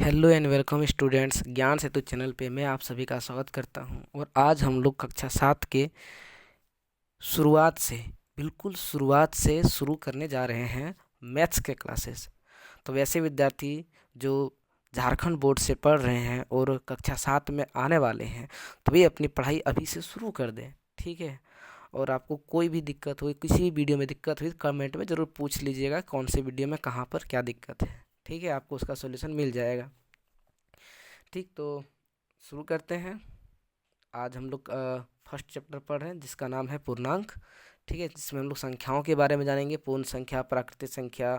Hello and welcome students, ज्ञान सेतु channel पे मैं आप सभी का स्वागत करता हूं। और आज हम लोग कक्षा 7 के शुरुआत से बिल्कुल शुरुआत से शुरू करने जा रहे हैं मैथ्स के क्लासेस। तो वैसे विद्यार्थी जो झारखंड बोर्ड से पढ़ रहे हैं और कक्षा 7 में आने वाले हैं, तो वे अपनी पढ़ाई अभी से शुरू कर दें, ठीक है। और आपको कोई भी दिक्कत हो, किसी भी वीडियो में दिक्कत हुई, कमेंट में ज़रूर पूछ लीजिएगा कौन से वीडियो में कहाँ पर क्या दिक्कत है, ठीक है। आपको उसका सॉल्यूशन मिल जाएगा। ठीक, तो शुरू करते हैं। आज हम लोग फर्स्ट चैप्टर पढ़ रहे हैं जिसका नाम है पूर्णांक, ठीक है। जिसमें हम लोग संख्याओं के बारे में जानेंगे, पूर्ण संख्या, प्राकृतिक संख्या,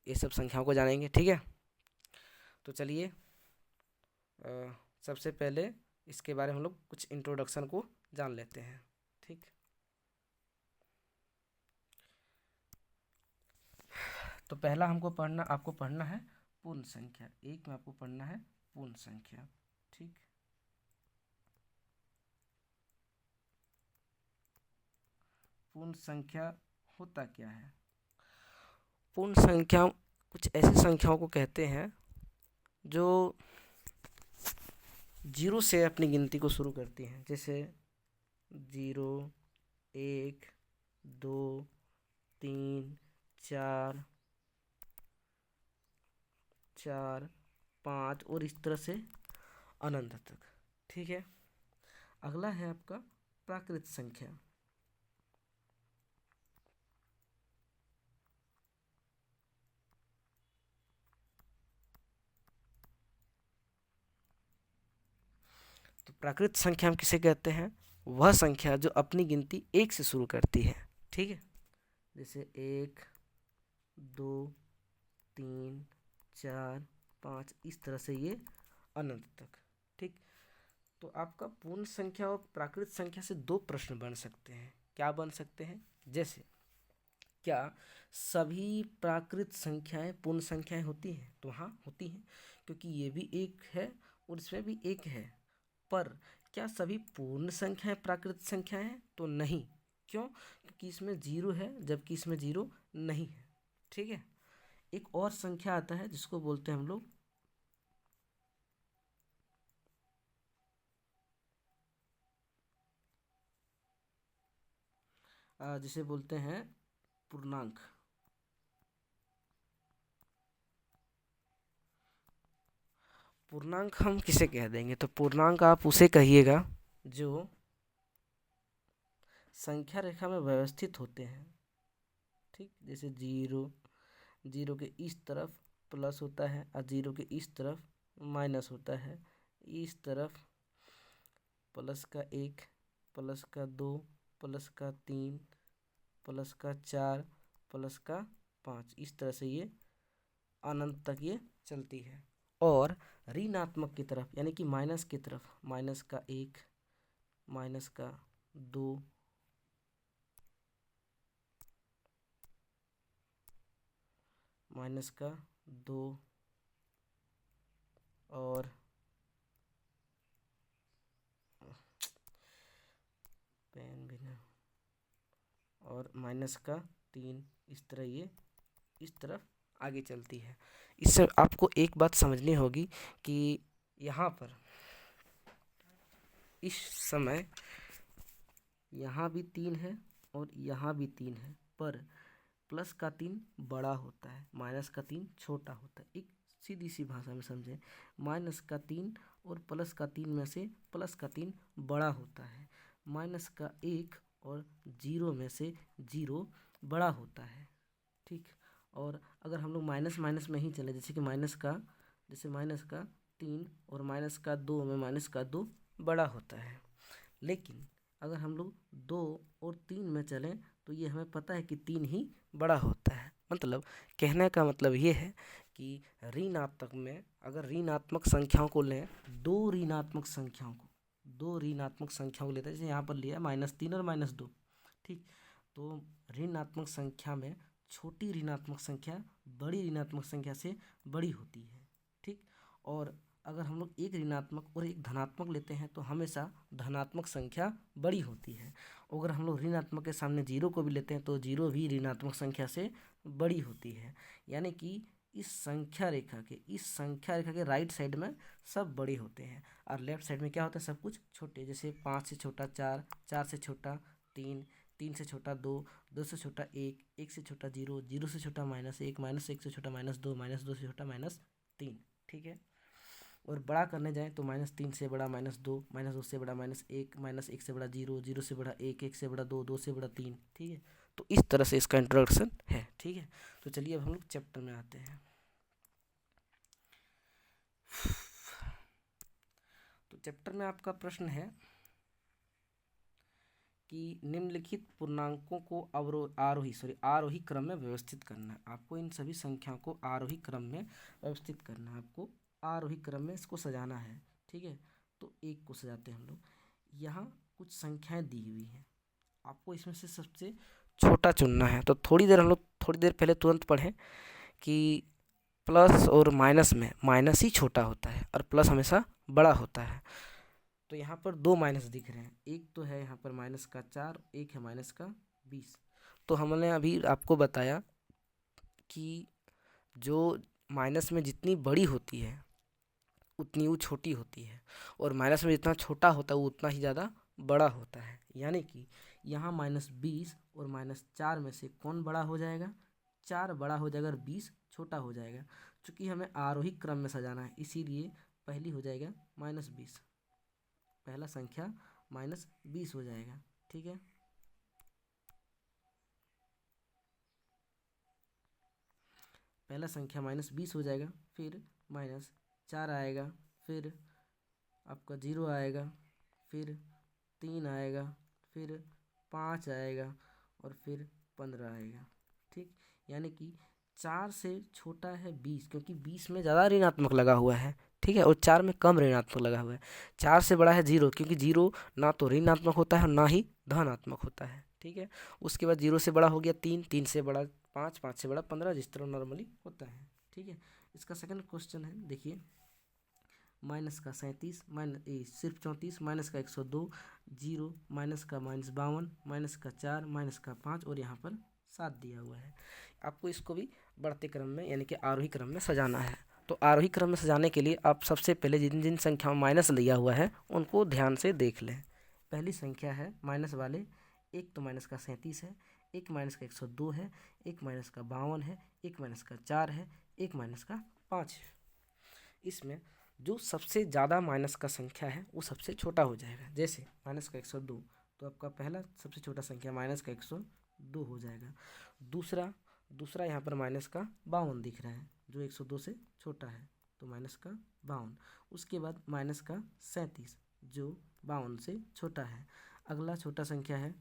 ये सब संख्याओं को जानेंगे, ठीक है। तो चलिए सबसे पहले इसके बारे में हम लोग कुछ इंट्रोडक्शन को जान लेते हैं, ठीक। तो पहला आपको पढ़ना है पूर्ण संख्या। एक में आपको पढ़ना है पूर्ण संख्या, ठीक। पूर्ण संख्या होता क्या है? पूर्ण संख्या कुछ ऐसी संख्याओं को कहते हैं जो जीरो से अपनी गिनती को शुरू करती हैं। जैसे 0, 1, 2, 3, 4, 5 और इस तरह से अनंत तक, ठीक है। अगला है आपका प्राकृत संख्या। तो प्राकृत संख्या हम किसे कहते हैं? वह संख्या जो अपनी गिनती 1 से शुरू करती है, ठीक है। जैसे 1, 2, 3, 4, 5 इस तरह से ये अनंत तक, ठीक। तो आपका पूर्ण संख्या और प्राकृत संख्या से दो प्रश्न बन सकते हैं। क्या बन सकते हैं? जैसे क्या सभी प्राकृत संख्याएं पूर्ण संख्याएं होती हैं? तो हाँ, होती हैं, क्योंकि ये भी एक है और इसमें भी एक है। पर क्या सभी पूर्ण संख्याएं प्राकृत संख्याएं हैं? तो नहीं। क्यों? क्योंकि इसमें जीरो है जबकि इसमें जीरो नहीं है, ठीक है। एक और संख्या आता है जिसको बोलते हैं हम लोग जिसे बोलते हैं पूर्णांक। पूर्णांक हम किसे कह देंगे? तो पूर्णांक आप उसे कहिएगा जो संख्या रेखा में व्यवस्थित होते हैं, ठीक। जैसे जीरो के इस तरफ प्लस होता है और जीरो के इस तरफ माइनस होता है। इस तरफ प्लस का 1, प्लस का 2, प्लस का 3, प्लस का 4, प्लस का 5, इस तरह से ये अनंत तक ये चलती है। और ऋणात्मक की तरफ यानी कि माइनस की तरफ माइनस का 1, माइनस का 2, माइनस का 2 और पेन भी ना, और माइनस का 3, इस तरह ये इस तरफ आगे चलती है। इससे आपको एक बात समझनी होगी कि यहाँ पर इस समय यहाँ भी 3 है और यहाँ भी 3 है, पर प्लस का 3 बड़ा होता है, माइनस का 3 छोटा होता है। एक सीधी सी भाषा में समझें, माइनस का 3 और प्लस का 3 में से प्लस का 3 बड़ा होता है। माइनस का 1 और जीरो में से जीरो बड़ा होता है, ठीक। और अगर हम लोग माइनस माइनस में ही चले, जैसे कि माइनस का 3 और माइनस का 2 में माइनस का 2 बड़ा होता है। लेकिन अगर हम लोग 2 और 3 में चलें तो ये हमें पता है कि 3 ही बड़ा होता है। मतलब कहने का मतलब ये है कि ऋणात्मक में अगर ऋणात्मक संख्याओं को लें, दो ऋणात्मक संख्याओं को लेते हैं, जैसे यहाँ पर लिया -3 और -2, ठीक। तो ऋणात्मक संख्या में छोटी ऋणात्मक संख्या बड़ी ऋणात्मक संख्या से बड़ी होती है, ठीक। और अगर हम लोग एक ऋणात्मक और एक धनात्मक लेते हैं तो हमेशा धनात्मक संख्या बड़ी होती है। अगर हम लोग ऋणात्मक के सामने जीरो को भी लेते हैं तो जीरो भी ऋणात्मक संख्या से बड़ी होती है। यानी कि इस संख्या रेखा के राइट साइड में सब बड़े होते हैं और लेफ्ट साइड में क्या होता है, सब कुछ छोटे। जैसे 5 से छोटा 4, 4 से छोटा 3, 3 से छोटा 2, 2 से छोटा 1, 1 से छोटा 0, 0 से छोटा -1, -1 से छोटा -2, -2 से छोटा -3। ठीक है। और बड़ा करने जाएँ तो -3 से बड़ा -2, -2 से बड़ा -1, -1 से बड़ा 0, 0 से बड़ा 1, 1 से बड़ा 2, 2 से बड़ा 3। ठीक है। तो इस तरह से इसका इंट्रोडक्शन है। ठीक है। तो चलिए अब हम लोग चैप्टर में आते हैं। तो चैप्टर में आपका प्रश्न है कि निम्नलिखित पूर्णांकों को आरोही क्रम में व्यवस्थित करना है। आपको इन सभी संख्याओं को आरोही क्रम में व्यवस्थित करना है, आपको आरोही क्रम में इसको सजाना है। ठीक है। तो एक को सजाते हैं हम लोग। यहाँ कुछ संख्याएं दी हुई हैं, आपको इसमें से सबसे छोटा चुनना है। तो थोड़ी देर पहले तुरंत पढ़ें कि प्लस और माइनस में माइनस ही छोटा होता है और प्लस हमेशा बड़ा होता है। तो यहाँ पर 2 माइनस दिख रहे हैं, एक तो है यहाँ पर -4, एक है -20। तो हमने अभी आपको बताया कि जो माइनस में जितनी बड़ी होती है उतनी वो छोटी होती है, और माइनस में जितना छोटा होता है वो उतना ही ज़्यादा बड़ा होता है। यानी कि यहाँ -20 और -4 में से कौन बड़ा हो जाएगा? 4 बड़ा हो जाएगा और 20 छोटा हो जाएगा। चूँकि हमें आरोही क्रम में सजाना है, इसीलिए पहली हो जाएगा -20, पहला संख्या -20 हो जाएगा। ठीक है। पहला संख्या -20 हो जाएगा, फिर -4 आएगा, फिर आपका 0 आएगा, फिर 3 आएगा, फिर 5 आएगा और फिर 15 आएगा। ठीक। यानी कि 4 से छोटा है 20, क्योंकि 20 में ज़्यादा ऋणात्मक लगा हुआ है। ठीक है। और 4 में कम ऋणात्मक लगा हुआ है। 4 से बड़ा है 0, क्योंकि 0 ना तो ऋणात्मक होता है और ना ही धनात्मक होता है। ठीक है। उसके बाद 0 से बड़ा हो गया 3, 3 से बड़ा 5, 5 से बड़ा 15, जिस तरह नॉर्मली होता है। ठीक है। इसका सेकंड क्वेश्चन है, देखिए, -37, सिर्फ 34, -102, 0, -52, -4, -5 और यहाँ पर 7 दिया हुआ है। आपको इसको भी बढ़ते क्रम में यानी कि आरोही क्रम में सजाना है। तो आरोही क्रम में सजाने के लिए आप सबसे पहले जिन जिन संख्याओं में माइनस लिया हुआ है उनको ध्यान से देख लें। पहली संख्या है माइनस वाले, एक तो -37 है, एक -102 है, एक -52 है, एक -4 है, एक -5 है। इसमें जो सबसे ज़्यादा माइनस का संख्या है वो सबसे छोटा हो जाएगा। जैसे -102, तो आपका पहला सबसे छोटा संख्या -102 हो जाएगा। दूसरा यहाँ पर -52 दिख रहा है, जो 102 से छोटा है, तो -52। उसके बाद -37, जो 52 से छोटा है। अगला छोटा संख्या है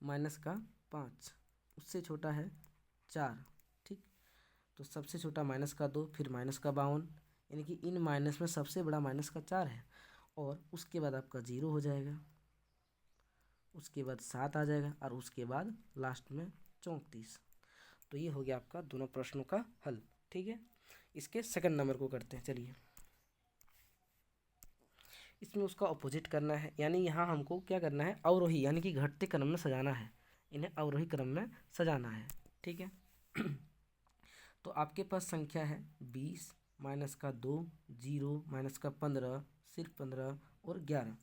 -5, उससे छोटा है 4। ठीक। तो सबसे छोटा -2, फिर -52, यानी कि इन माइनस में सबसे बड़ा -4 है। और उसके बाद आपका 0 हो जाएगा, उसके बाद 7 आ जाएगा और उसके बाद लास्ट में 34। तो ये हो गया आपका दोनों प्रश्नों का हल। ठीक है। इसके सेकंड नंबर को करते हैं। चलिए, इसमें उसका अपोजिट करना है, यानी यहाँ हमको क्या करना है, अवरोही यानी कि घटते क्रम में सजाना है। इन्हें अवरोही क्रम में सजाना है। ठीक है। तो आपके पास संख्या है 20, -2, 0, -15, सिर्फ 15 और 11।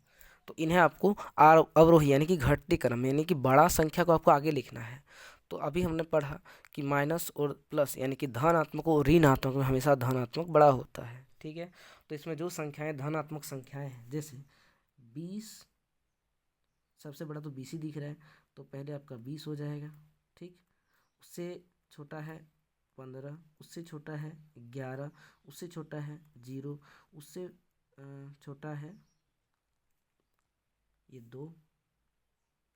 तो इन्हें आपको अवरोही यानी कि घटते क्रम में, यानी कि बड़ा संख्या को आपको आगे लिखना है। तो अभी हमने पढ़ा कि माइनस और प्लस यानी कि धनात्मक और ऋणात्मक में हमेशा धनात्मक बड़ा होता है। ठीक है। तो इसमें जो संख्याएं धनात्मक संख्याएं हैं, जैसे 20, सबसे बड़ा तो 20 ही दिख रहा है, तो पहले आपका 20 हो जाएगा। ठीक। उससे छोटा है 15, उससे छोटा है 11, उससे छोटा है 0, उससे छोटा है ये 2।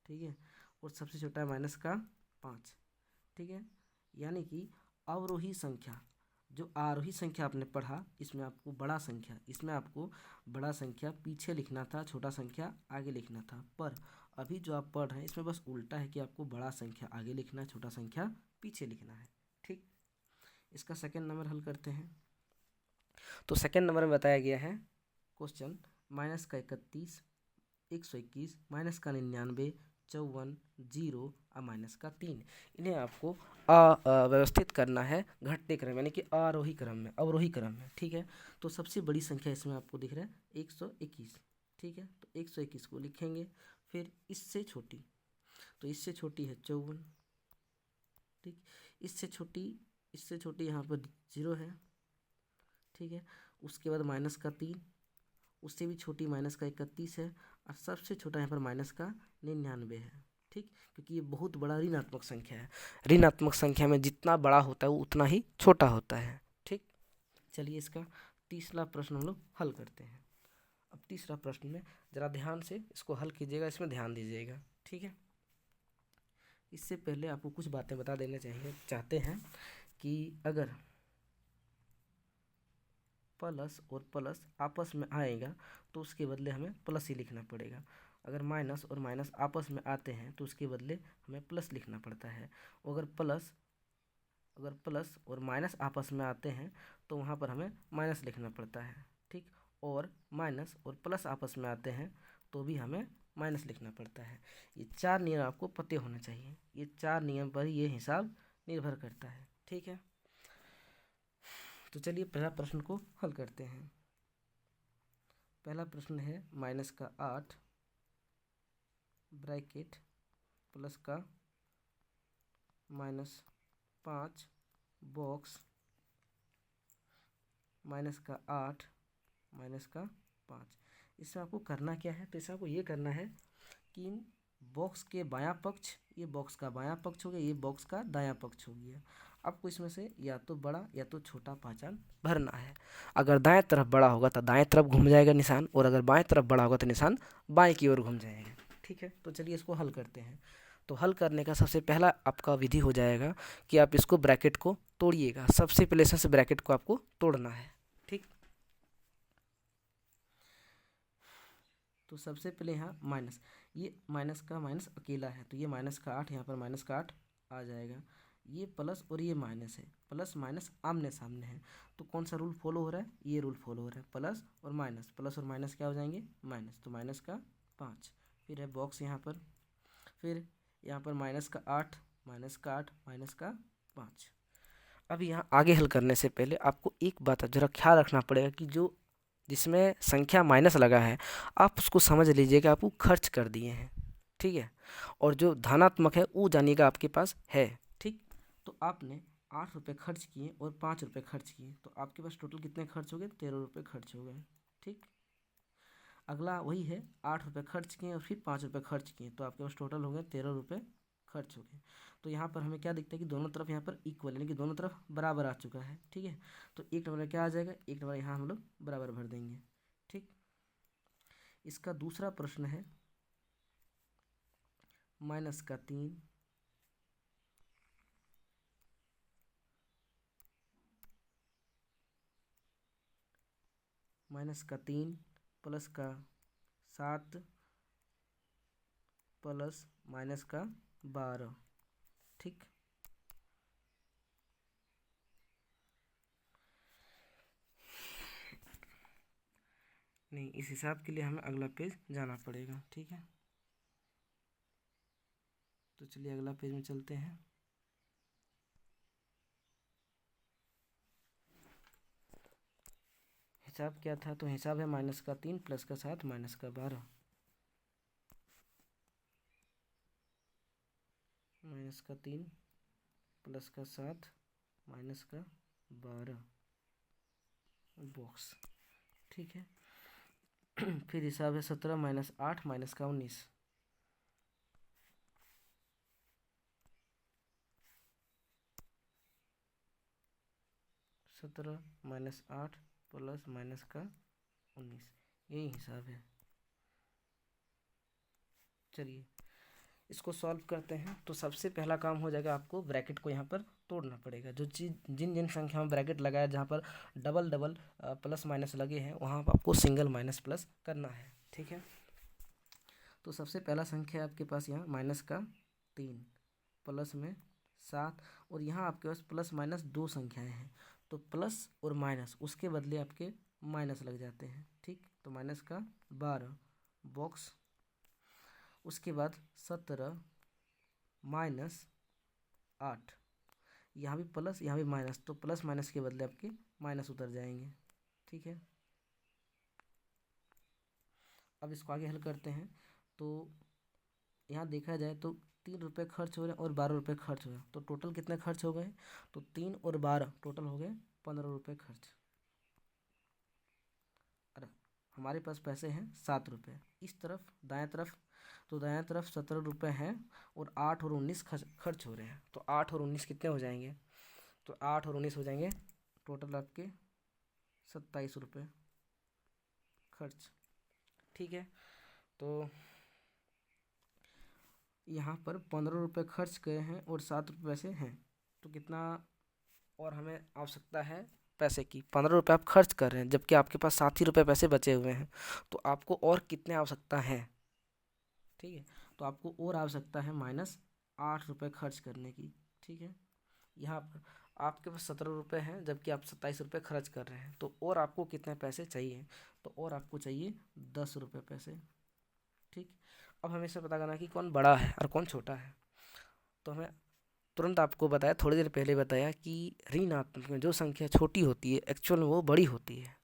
ठीक है। और सबसे छोटा है -5। ठीक है। यानी कि अवरोही संख्या, जो आरोही संख्या आपने पढ़ा, इसमें आपको बड़ा संख्या पीछे लिखना था, छोटा संख्या आगे लिखना था। पर अभी जो आप पढ़ रहे हैं इसमें बस उल्टा है कि आपको बड़ा संख्या आगे लिखना है, छोटा संख्या पीछे लिखना है। ठीक। इसका सेकंड नंबर हल करते हैं। तो सेकंड नंबर में बताया गया है क्वेश्चन, -31, 121, -99, 54, 0 और माइनस का 3। इन्हें आपको व्यवस्थित करना है घटते क्रम यानी कि आरोही क्रम में, अवरोही क्रम में। ठीक है, तो सबसे बड़ी संख्या इसमें आपको दिख रहा है 121। ठीक है, तो 121 को लिखेंगे। फिर इससे छोटी, तो इससे छोटी है 54। ठीक, इससे छोटी यहाँ पर 0 है। ठीक है, उसके बाद माइनस का 3, उससे भी छोटी माइनस का 31 है, और सबसे छोटा यहाँ पर माइनस का 99 है। ठीक, क्योंकि ये बहुत बड़ा ऋणात्मक संख्या है। ऋणात्मक संख्या में जितना बड़ा होता है वो उतना ही छोटा होता है। ठीक, चलिए इसका तीसरा प्रश्न हम लोग हल करते हैं। अब तीसरा प्रश्न में ज़रा ध्यान से इसको हल कीजिएगा, इसमें ध्यान दीजिएगा। ठीक है, इससे पहले आपको कुछ बातें बता देना चाहते हैं कि अगर प्लस और प्लस आपस में आएगा तो उसके बदले हमें प्लस ही लिखना पड़ेगा। अगर माइनस और माइनस आपस में आते हैं तो उसके बदले हमें प्लस लिखना पड़ता है। अगर प्लस और माइनस आपस में आते हैं तो वहाँ पर हमें माइनस लिखना पड़ता है। ठीक, और माइनस और प्लस आपस में आते हैं तो भी हमें माइनस लिखना पड़ता है। ये 4 नियम आपको पते होने चाहिए। ये 4 नियम पर ये हिसाब निर्भर करता है। ठीक है, तो चलिए पहला प्रश्न को हल करते हैं। पहला प्रश्न है माइनस का 8 ब्रैकेट प्लस का -5 बॉक्स माइनस का 8 माइनस का 5। इसमें आपको करना क्या है, तो इसमें आपको ये करना है कि इन बॉक्स के बायां पक्ष, ये बॉक्स का बायां पक्ष हो गया, ये बॉक्स का दायां पक्ष हो गया। आपको इसमें से या तो बड़ा या तो छोटा पहचान भरना है। अगर दाएं तरफ बड़ा होगा तो दाएं तरफ घूम जाएगा निशान, और अगर बाएं तरफ बड़ा होगा तो निशान बाएं की ओर घूम जाएगा। ठीक है, तो चलिए इसको हल करते हैं। तो हल करने का सबसे पहला आपका विधि हो जाएगा कि आप इसको ब्रैकेट को तोड़िएगा। सबसे पहले से ब्रैकेट को आपको तोड़ना है। ठीक, तो सबसे पहले यहाँ माइनस, ये माइनस का माइनस अकेला है तो ये माइनस का 8, यहाँ पर माइनस का 8 आ जाएगा। ये प्लस और ये माइनस है, प्लस माइनस आमने सामने है, तो कौन सा रूल फॉलो हो रहा है, ये रूल फॉलो हो रहा है। प्लस और माइनस क्या हो जाएंगे, माइनस, तो माइनस का 5। फिर है बॉक्स यहाँ पर, फिर यहाँ पर माइनस का 8 माइनस का 8 माइनस का 5। अब यहाँ आगे हल करने से पहले आपको एक बात जरा ख्याल रखना पड़ेगा कि जो जिसमें संख्या माइनस लगा है आप उसको समझ लीजिए कि आप वो खर्च कर दिए हैं। ठीक है, और जो धनात्मक है वो जानिएगा आपके पास है। ठीक, तो आपने 8 रुपये खर्च किए और 5 रुपये खर्च किए, तो आपके पास टोटल कितने खर्च हो गए, 13 रुपये खर्च हो गए। ठीक, अगला वही है, 8 रुपये खर्च किए और फिर 5 रुपये खर्च किए, तो आपके पास टोटल हो गए 13 रुपये खर्च हो गए। तो यहाँ पर हमें क्या दिखता है कि दोनों तरफ यहाँ पर इक्वल यानी कि दोनों तरफ बराबर आ चुका है। ठीक है, तो एक नंबर क्या आ जाएगा, एक नंबर यहाँ हम लोग बराबर भर देंगे। ठीक, इसका दूसरा प्रश्न है माइनस का 3 प्लस का 7 प्लस माइनस का 12। ठीक, नहीं, इस हिसाब के लिए हमें अगला पेज जाना पड़ेगा। ठीक है, तो चलिए अगला पेज में चलते हैं। हिसाब क्या था, तो हिसाब है माइनस का 3 प्लस का 7 माइनस का 12, माइनस का 3 प्लस का 7 माइनस का 12 बॉक्स। ठीक है, फिर हिसाब है 17 माइनस 8 माइनस का 19, 17 माइनस 8 प्लस माइनस का 19, यही हिसाब है। चलिए इसको सॉल्व करते हैं। तो सबसे पहला काम हो जाएगा, आपको ब्रैकेट को यहाँ पर तोड़ना पड़ेगा। जो चीज़ जिन जिन संख्या में ब्रैकेट लगाया जहाँ पर डबल डबल प्लस माइनस लगे हैं वहाँ पर आपको सिंगल माइनस प्लस करना है। ठीक है, तो सबसे पहला संख्या आपके पास यहाँ माइनस का 3 प्लस में 7, और यहाँ आपके पास प्लस माइनस 2 संख्याएँ हैं, तो प्लस और माइनस उसके बदले आपके माइनस लग जाते हैं। ठीक, तो माइनस का 12 बॉक्स, उसके बाद 17 माइनस 8, यहाँ भी प्लस यहाँ भी माइनस, तो प्लस माइनस के बदले आपके माइनस उतर जाएंगे। ठीक है, अब इसको आगे हल करते हैं। तो यहाँ देखा जाए तो 3 रुपये खर्च हो रहे हैं और 12 रुपये खर्च हो रहे हैं, तो टोटल कितने खर्च हो गए? तो 3 और 12 टोटल हो गए 15 रुपये खर्च। अरे हमारे पास पैसे हैं 7 रुपये। इस तरफ दाएं तरफ, तो दाएं तरफ 17 रुपये हैं और 8 और 19 खर्च हो रहे हैं। तो 8 और 19 कितने हो जाएंगे? तो 8 और 19 हो जाएंगे टोटल आपके 27 रुपये खर्च। ठीक है, तो यहाँ पर 15 रुपये खर्च गए हैं और 7 रुपये पैसे हैं, तो कितना और हमें आवश्यकता है पैसे की? 15 रुपये आप खर्च कर रहे हैं जबकि आपके पास 7 ही रुपये पैसे बचे हुए हैं, तो आपको और कितने आवश्यकता है? ठीक है, तो आपको और आवश्यकता है -8 रुपये खर्च करने की। ठीक है, यहाँ पर आपके पास 17 रुपये हैं जबकि आप 27 रुपये खर्च कर रहे हैं, तो और आपको कितने पैसे चाहिए? तो और आपको चाहिए 10 रुपये पैसे। ठीक, अब हमें इसे पता करना है कि कौन बड़ा है और कौन छोटा है। तो हमें तुरंत आपको बताया, थोड़ी देर पहले बताया कि ऋणात्मक में जो संख्या छोटी होती है एक्चुअल में वो बड़ी होती है।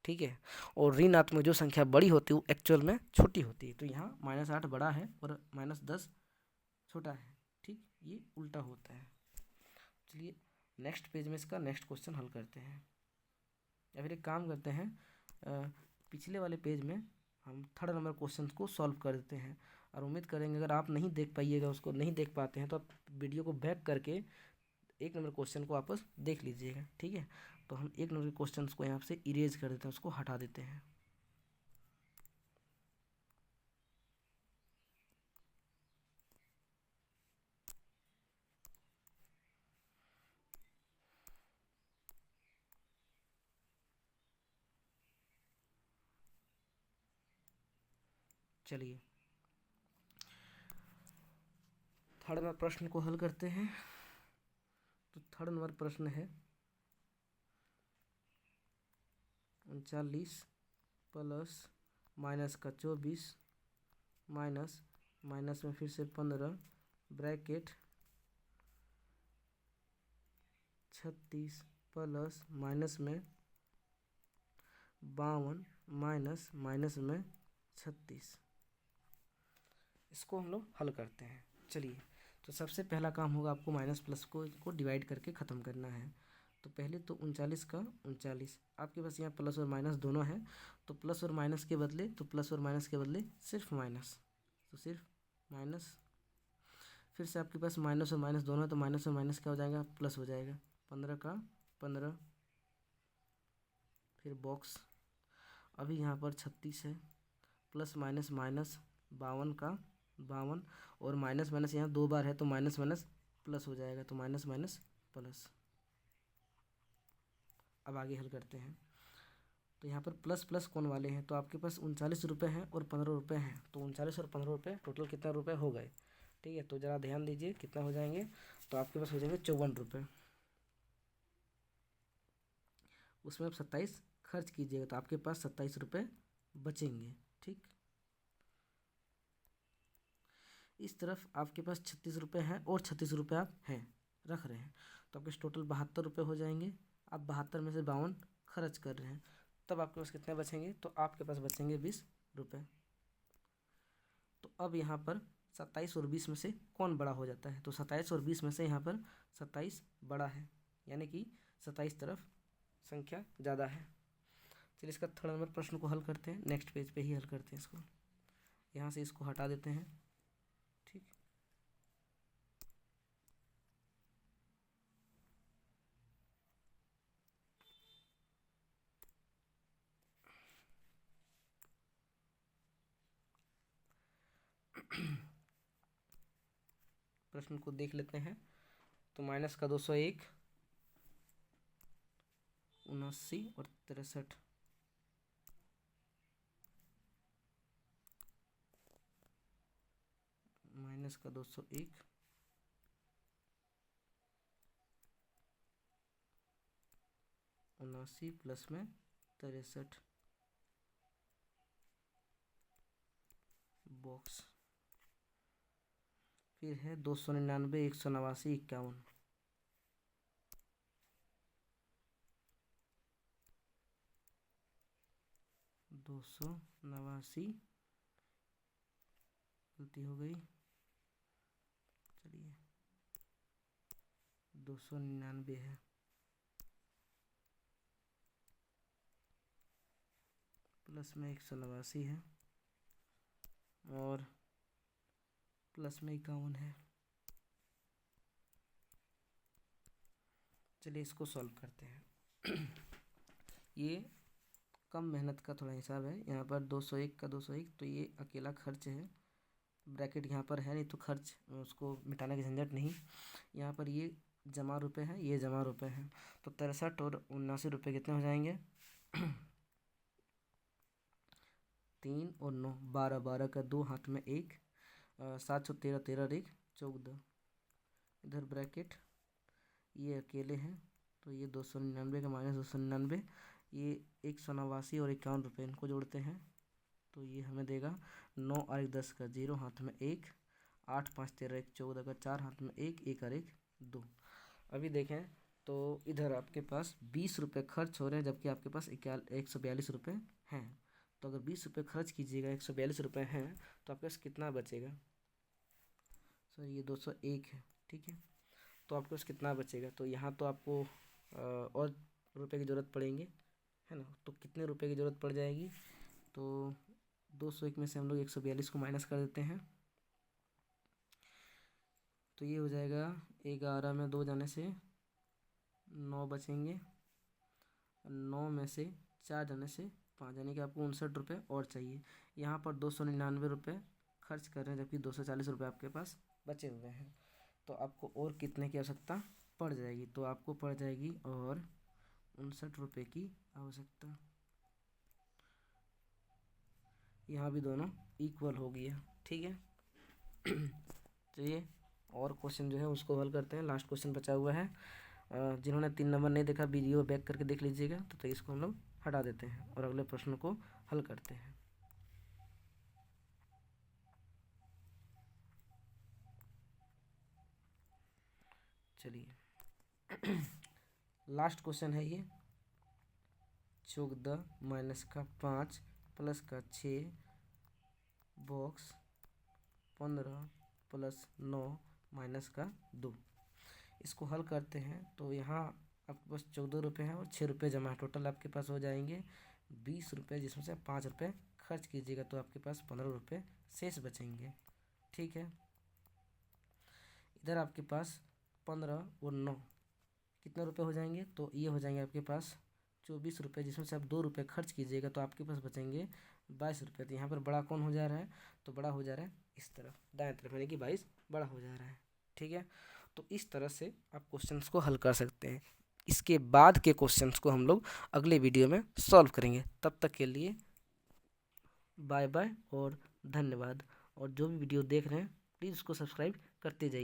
ठीक है, और ऋणात्मक में जो संख्या बड़ी होती है वो एक्चुअल में छोटी होती है। तो यहाँ -8 बड़ा है और -10 छोटा है। ठीक, ये उल्टा होता है। चलिए नेक्स्ट पेज में इसका नेक्स्ट क्वेश्चन हल करते हैं, या फिर एक काम करते हैं, पिछले वाले पेज में हम 3rd नंबर क्वेश्चन को सॉल्व कर देते हैं। और उम्मीद करेंगे अगर आप नहीं देख पाइएगा, उसको नहीं देख पाते हैं, तो आप वीडियो को बैक करके 1 नंबर क्वेश्चन को वापस देख लीजिएगा। ठीक है, तो हम 1 नंबर क्वेश्चन को यहाँ से इरेज कर देते हैं, उसको हटा देते हैं। चलिए 3rd नंबर प्रश्न को हल करते हैं। तो 3rd नंबर प्रश्न है 39 प्लस माइनस का 24 माइनस माइनस में फिर से 15 ब्रैकेट 36 प्लस माइनस में 52 माइनस माइनस में 36। इसको हम लोग हल करते हैं। चलिए, तो सबसे पहला काम होगा आपको माइनस प्लस को डिवाइड करके ख़त्म करना है। तो पहले तो 39 का 39, आपके पास यहाँ प्लस और माइनस दोनों हैं, तो प्लस और माइनस के बदले, तो प्लस और माइनस के बदले सिर्फ माइनस, तो सिर्फ माइनस। फिर से आपके पास माइनस और माइनस दोनों है, तो माइनस और माइनस क्या हो जाएगा? प्लस हो जाएगा। 15 का 15, फिर बॉक्स। अभी यहाँ पर 36 है, प्लस माइनस माइनस 52 का 52, और माइनस माइनस यहाँ 2 बार है, तो माइनस माइनस प्लस हो जाएगा, तो माइनस माइनस प्लस। अब आगे हल करते हैं। तो यहाँ पर प्लस प्लस कौन वाले हैं? तो आपके पास 39 रुपये हैं और 15 रुपये हैं, तो 39 और 15 रुपये टोटल कितना रुपये हो गए? ठीक है, तो ज़रा ध्यान दीजिए कितना हो जाएंगे। तो आपके पास हो जाएंगे 54 रुपये। उसमें आप 27 खर्च कीजिएगा, तो आपके पास 27 रुपये बचेंगे। ठीक, इस तरफ आपके पास 36 रुपये हैं और 36 रुपये आप रख रहे हैं, तो आपके टोटल 72 रुपये हो जाएंगे। आप 72 में से 52 खर्च कर रहे हैं, तब आपके पास कितने बचेंगे? तो आपके पास बचेंगे 20 रुपये। तो अब यहाँ पर 27 और 20 में से कौन बड़ा हो जाता है? तो 27 और 20 में से यहाँ पर 27 बड़ा है, यानी कि 27 तरफ संख्या ज़्यादा है। चलिए इसका 3rd नंबर प्रश्न को हल करते हैं, नेक्स्ट पेज पे ही हल करते हैं इसको। यहाँ से इसको हटा देते हैं। ठीक, प्रश्न को देख लेते हैं। तो माइनस का 201, 79 और 63, माइनस का 201, 79 प्लस में 63 बॉक्स। फिर है 299, 189, 51। 289, गलती हो गई, चलिए 299 है, प्लस में 189 है और प्लस में 51 है। चलिए इसको सॉल्व करते हैं। ये कम मेहनत का थोड़ा हिसाब है। यहाँ पर 201 का 201, तो ये अकेला खर्च है, ब्रैकेट यहाँ पर है नहीं तो खर्च उसको मिटाने की झंझट नहीं। यहाँ पर ये जमा रुपए है, ये जमा रुपए है, तो 63 और 79 रुपये कितने हो जाएंगे? 3 और 9, 12, 12 का 2, हाथ में 1, 713, 13 और 1, 14। इधर ब्रैकेट ये अकेले हैं, तो ये 299 का माइनस 299, ये 189 और 51 रुपये, इनको जोड़ते हैं तो ये हमें देगा 9 और 1, 10 का 0, हाथ में 1, 8, 5, 13, 1, 14 का 4, हाथ में 1, 1 और 1, 2। अभी देखें तो इधर आपके पास 20 रुपये खर्च हो रहे हैं, जबकि आपके पास 142 रुपये हैं। तो अगर 20 रुपये खर्च कीजिएगा, 142 रुपये हैं, तो आपके पास कितना बचेगा? सर ये 201 है, ठीक है, तो आपके पास कितना बचेगा? तो यहाँ तो आपको और रुपए की ज़रूरत पड़ेंगे, है ना, तो कितने रुपए की ज़रूरत पड़ जाएगी? तो 201 में से हम लोग 142 को माइनस कर देते हैं, तो ये हो जाएगा 11 में 2 जाने से 9 बचेंगे, 9 में से 4 जाने से 5, यानी कि आपको 59 रुपये और चाहिए। यहाँ पर 299 रुपये खर्च कर रहे हैं, जबकि 240 रुपये आपके पास बचे हुए हैं, तो आपको और कितने की आवश्यकता पड़ जाएगी? तो आपको पड़ जाएगी और 59 रुपये की आवश्यकता। यहाँ भी दोनों इक्वल हो गया, ठीक है। चलिए और क्वेश्चन जो है उसको हल करते हैं। लास्ट क्वेश्चन बचा हुआ है। जिन्होंने 3 नंबर नहीं देखा, वीडियो बैक करके देख लीजिएगा, तो इसको हम लोग हटा देते हैं और अगले प्रश्न को हल करते हैं। चलिए लास्ट क्वेश्चन है ये। 14 माइनस का 5 प्लस का 6 बॉक्स 15 प्लस 9 माइनस का 2। इसको हल करते हैं तो यहाँ आपके पास 14 रुपये हैं और 6 रुपये जमा है, टोटल आपके पास हो जाएंगे 20 रुपये, जिसमें से 5 रुपये खर्च कीजिएगा, तो आपके पास 15 रुपये शेष बचेंगे, ठीक है। इधर आपके पास 15 और 9 कितने रुपए हो जाएंगे? तो ये हो जाएंगे आपके पास 24 रुपये, जिसमें से आप 2 रुपये खर्च कीजिएगा, तो आपके पास बचेंगे 22 रुपये। तो यहाँ पर बड़ा कौन हो जा रहा है? तो बड़ा हो जा रहा है इस तरफ, दाएं तरफ, यानी कि 22 बड़ा हो जा रहा है, ठीक है। तो इस तरह से आप क्वेश्चंस को हल कर सकते हैं। इसके बाद के क्वेश्चंस को हम लोग अगले वीडियो में सॉल्व करेंगे। तब तक के लिए बाय बाय और धन्यवाद। और जो भी वीडियो देख रहे हैं प्लीज़ उसको सब्सक्राइब करते जाइए।